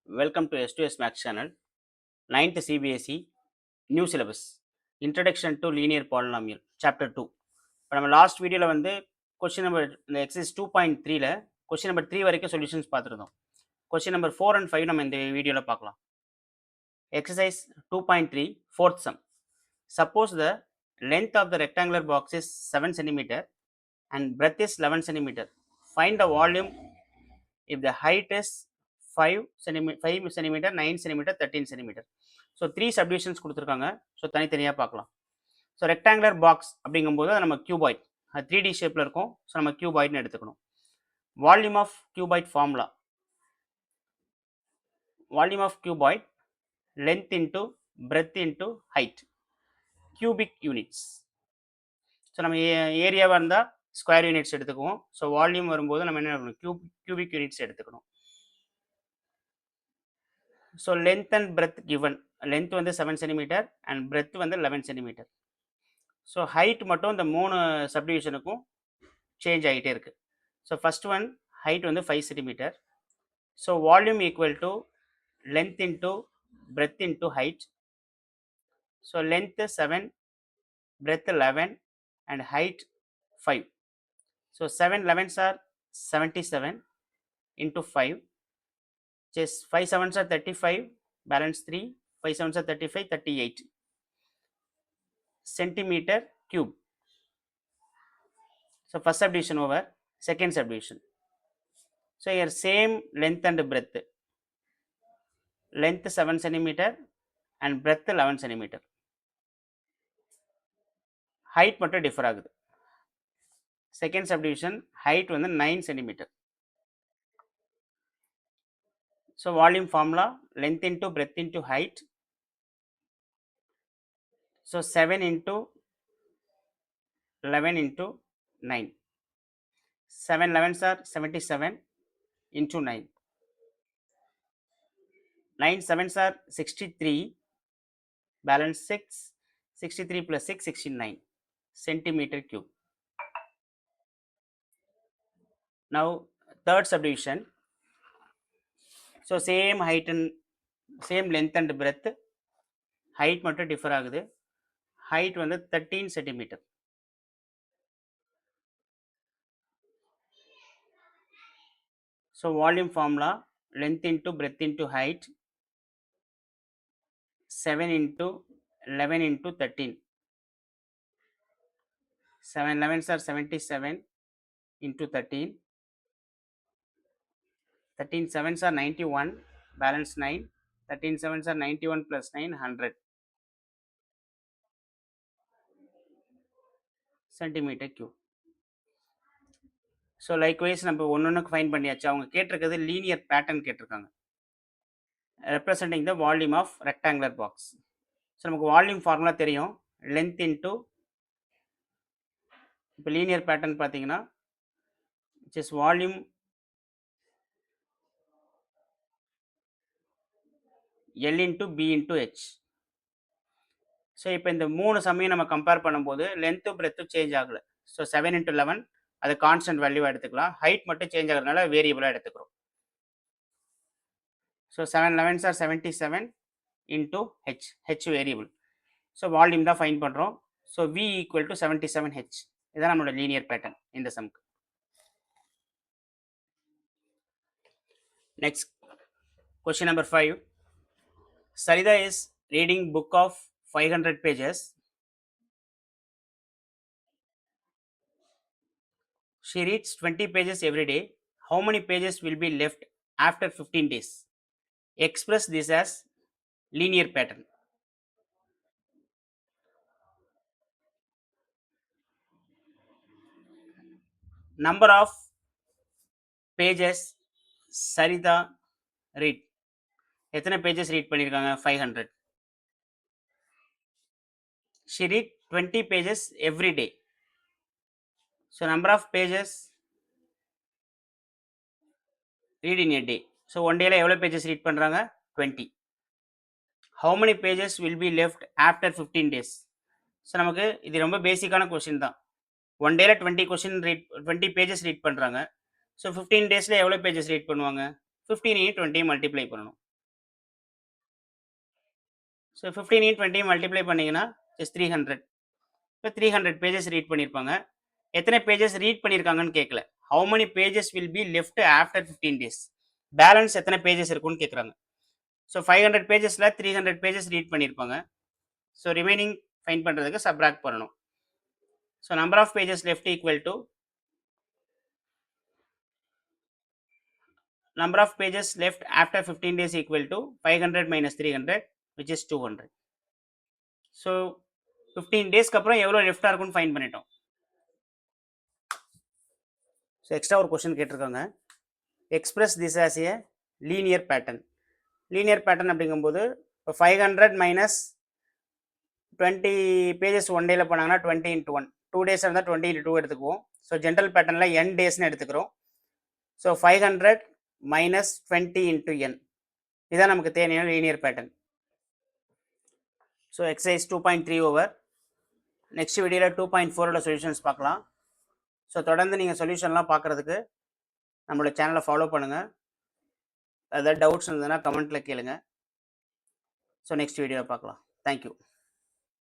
Welcome to S2S Max channel, 9th CBSE, new syllabus, Introduction to Linear Polynomial, Chapter 2. இப்போ நம்ம last வீடியோவில் வந்து question number இந்த exercise 2.3ல question number 3 வரைக்கும் solutions பார்த்துருந்தோம். கொஸ்டின் நம்பர் 4 and 5 நம்ம இந்த வீடியோவில் பார்க்கலாம். Exercise 2.3, fourth sum. Suppose the length of the rectangular box is 7 cm and breadth is 11 cm. Find the volume if the height is 5 cm, 9 cm, 13 cm. So 3 subdivisions கொடுத்துருக்காங்க. So தனித்தனியாக பார்க்கலாம். So rectangular box அப்படிங்கும்போது அது நம்ம cuboid, அது 3D ஷேப்பில் இருக்கும். So நம்ம கியூபாய்ட்னு எடுத்துக்கணும். Volume of cuboid formula, volume of cuboid length into breadth into height, cubic units. So நம்ம ஏரியாவாக இருந்தால் ஸ்கொயர் யூனிட்ஸ் எடுத்துக்குவோம். ஸோ வால்யூம் வரும்போது நம்ம என்ன பண்ணணும், கியூபிக் யூனிட்ஸ் எடுத்துக்கணும். So length and breadth given, length வந்து 7 சென்டிமீட்டர் அண்ட் பிரெத் வந்து 11 சென்டிமீட்டர். ஸோ ஹைட் மட்டும் இந்த 3 சப்டிவிஷனுக்கும் சேஞ்ச் ஆகிட்டே இருக்குது. ஸோ ஃபஸ்ட் ஒன் ஹைட் வந்து 5 centimetre. So volume equal to length into breadth into height. So length 7, breadth 11 and height 5. So 7 11s are 77 into 5. Just 5 7s are 35, balance 3, 5 7s are 35, 38 centimeter cube. So first subdivision over, second subdivision. So here same length and breadth, length 7 centimeter and breadth 11 centimeter. Height மட்டும் differ ஆகுது. Second subdivision height வந்து 9 centimeter. So volume formula length into breadth into height. So 7 into 11 into 9. 7 11s are 77 into 9. 9 7s are 63, balance 6, 63 plus 6, 69 centimeter cube. Now third subdivision. So same height and same length and breadth, height மட்டும் differ ஆகுது. height வந்து 13 centimeter. So volume formula length into breadth into height, 7 into 11 into 13. 7 11s are 77 into 13. 13 7s are 91, balance 9. 13 7s are 91 plus 9, 100 centimeter cube. So likewise நம்ம ஒன்றுக்கு find பண்ணியாச்சு. அவங்க கேட்டிருக்கிறது linear pattern கேட்டிருக்காங்க, representing the volume of rectangular box. So நமக்கு volume formula தெரியும், length into, இப்போ linear pattern பார்த்தீங்கன்னா it's volume L into B into H. So இப்போ இந்த 3 சமயம் நம்ம கம்பேர் பண்ணும்போது லென்த்து பிரெத்தும் சேஞ்ச் ஆகலை. ஸோ 7 into 11 அது கான்ஸ்டன்ட் வேல்யூவாக எடுத்துக்கலாம். ஹைட் மட்டும் சேஞ்ச் ஆகிறதுனால வேரியபிளாக எடுத்துக்கிறோம். So 7 11s are 77 into H variable. So volume தான் ஃபைன் பண்ணுறோம். So V equal to 77H. இதுதான் நம்மளோட லீனியர் பேட்டர்ன் இந்த சம்க்கு. Next question number 5. Sarida is reading book of 500 pages. She reads 20 pages every day. How many pages will be left after 15 days? Express this as linear pattern. Number of pages Sarida read. எத்தனை pages read பண்ணியிருக்காங்க? 500. She read 20 pages every day. So number of pages read in a day. So one dayல எவ்வளோ pages read பண்ணுறாங்க? 20. How many pages will be left after 15 days? So நமக்கு இது ரொம்ப பேசிக்கான question தான். One டேல 20 பேஜஸ் ரீட் பண்ணுறாங்க. ஸோ 15 டேஸில் எவ்வளோ பேஜஸ் ரீட் பண்ணுவாங்க? 15 20 மல்டிப்ளை பண்ணணும். ஸோ 15 20 மல்டிப்ளை பண்ணிங்கன்னா ஜஸ்ட் 300. இப்போ 300 பேஜஸ் ரீட் பண்ணியிருப்பாங்க. எத்தனை பேஜஸ் ரீட் பண்ணியிருக்காங்கன்னு கேட்கல. How many pages will be left after 15 days. Balance எத்தனை பேஜஸ் இருக்குன்னு கேட்குறாங்க. ஸோ 500 பேஜஸில் 300 பேஜஸ் ரீட் பண்ணியிருப்பாங்க. ஸோ ரிமைனிங் ஃபைண்ட் பண்ணுறதுக்கு சப்ராக்ட் பண்ணணும். So number of pages left equal to number of pages left after 15 days equal to 500 minus 300 which is 200. So 15 days அப்புறம் எவ்வளோ லெஃப்டாக இருக்குன்னு ஃபைண்ட் பண்ணிட்டோம். ஸோ எக்ஸ்ட்ரா ஒரு கொஸ்டின் கேட்டிருக்காங்க. Express this as a linear pattern. Linear pattern அப்படிங்கும்போது இப்போ 500 minus 20 pages one டேயில் போனாங்கன்னா 20 into 1. 2 டேஸ் இருந்தால் 20 into 2 எடுத்துக்குவோம். ஸோ ஜென்ரல் பேட்டர்னில் n டேஸ்னு எடுத்துக்கிறோம். So 500 minus 20 into n. இதுதான் நமக்கு தேவையான linear pattern. So exercise 2.3 over. Next வீடியோவில் 2.4ஓட சொல்யூஷன்ஸ் பார்க்கலாம். ஸோ தொடர்ந்து நீங்கள் சொல்யூஷன்லாம் பார்க்குறதுக்கு நம்மளோட சேனலை ஃபாலோ பண்ணுங்கள். ஏதாவது டவுட்ஸ் இருந்ததுன்னா கமெண்ட்டில் கேளுங்க. ஸோ நெக்ஸ்ட் வீடியோவில் பார்க்கலாம். தேங்க்யூ.